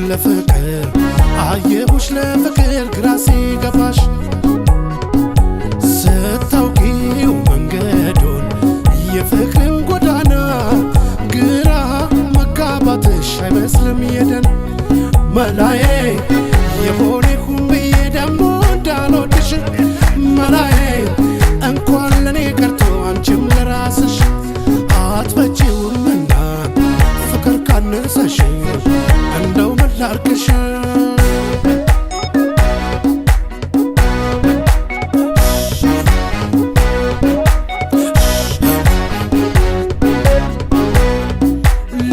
ለፍቅር አየሁሽ ለፍቅር ግራሴ ገባሽ ስታውቂው መንገዱን የፍቅርን ጎዳና ግራ መጋባትሽ አይመስልም የደን መላዬ የሆነኩን ብዬ ደሞ እንዳልወድሽ መላዬ እንኳን ለኔ ቀርቶ አንቺም ለራስሽ አትበጪውምና ፍቅር ካነሰሽ እንደው ምን ላድርግሽ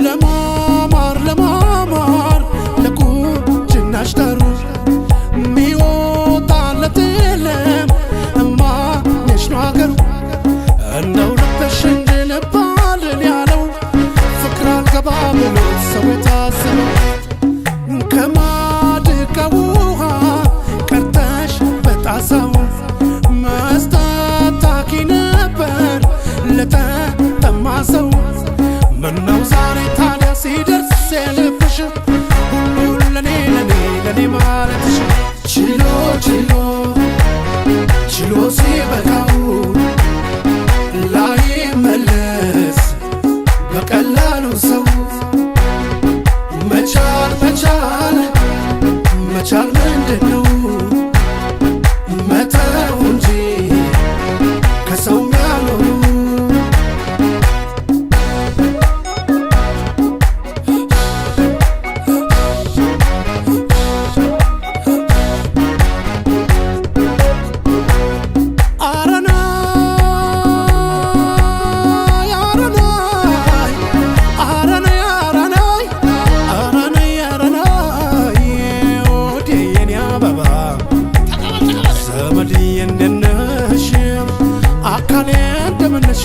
ለማማር ለቁንጅናሽ ጠሩ ሚወጣለት የለም እማነሽ ነው አገሩ እንደው ልብሽ እንድንባልን ያለው ፍቅር አልገባ ብሎ ሰው የታሰበው ከማድጋ ውሃ ቀርተሽ በጣሳው መስጠት ታኪ ነበር ለተጠማ ሰው ምነው ዛሬ ታዲያ ሲደርስ የልብሽ ሁሉን ለኔ ማለትሽ ችሎ ሲበቃው ላይመለስ በቀላሉ ሰው መቻል ምንድነው መተው እንጂ ከሰው ያልሆኑ አካሌ እንደምነሽ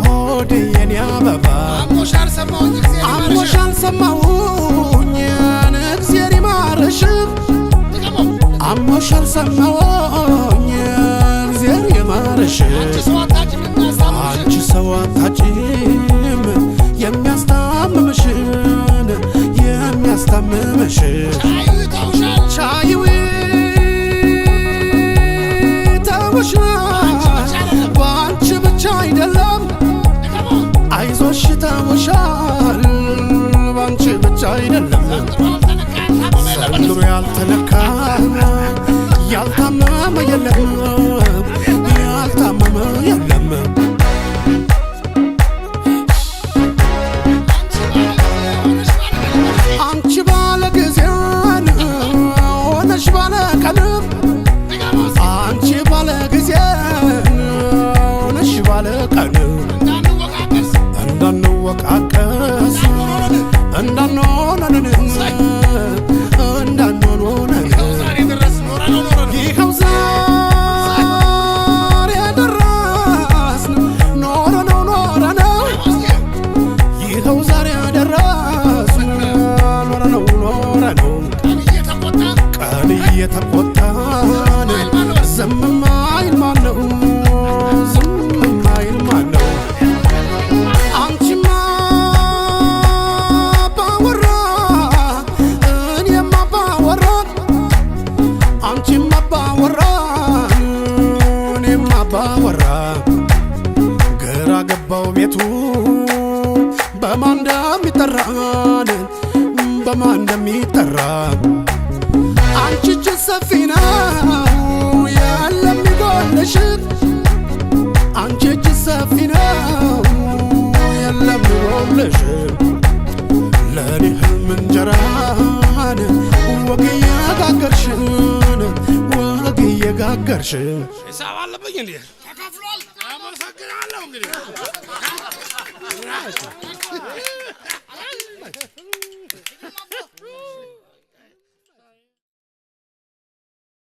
ሆዴ የኔ አበባ አሞሽ አልሰማሁኝ እግዚአብሔር ይማርሽ አሞሽ አልሰማሁኝ እግዚአብሔር ይማርሽ አንቺ ሰው አታጭም የሚያስታምምሽን ቻይዊ ባንቺ ብቻ አይደለም አይዞሽ ተውሻል ባንቺ ብቻ አይደለም ዘንድሮ ያልተነካ ያልታመመ የለም አንቺ ባለ ጊዜ ሆነሽ ባለ ቀን አንቺ ባለ ጊዜ ሆነሽ ባለ ቀን እንዳንወቃቀስ እንዳንሆነን ይኸው ዛሬ ደረስን ኖረነው ይኸው ዛሬ ደረስን ኖረነው ቀን እየተቆጣን ዝም ማይል ማነው አንቺማ ባወራ እኔማ ባወራ አንቺማ ባወራ እኔማ ባወራ ግራ ገባው ቤቱ በማን እንደሚጠራ አንቺ እጅ ሰፊ ነው የለም ይጎልሽ አንቺ እጅ ሰፊ ነው የለም ይጎልሽ ለኔ ህልም እንጀራን ወግ እየጋገርሽ ሂሳብ አለብኝ እንዴ ተከፍሏል አመሰግናለሁ እንግዲህ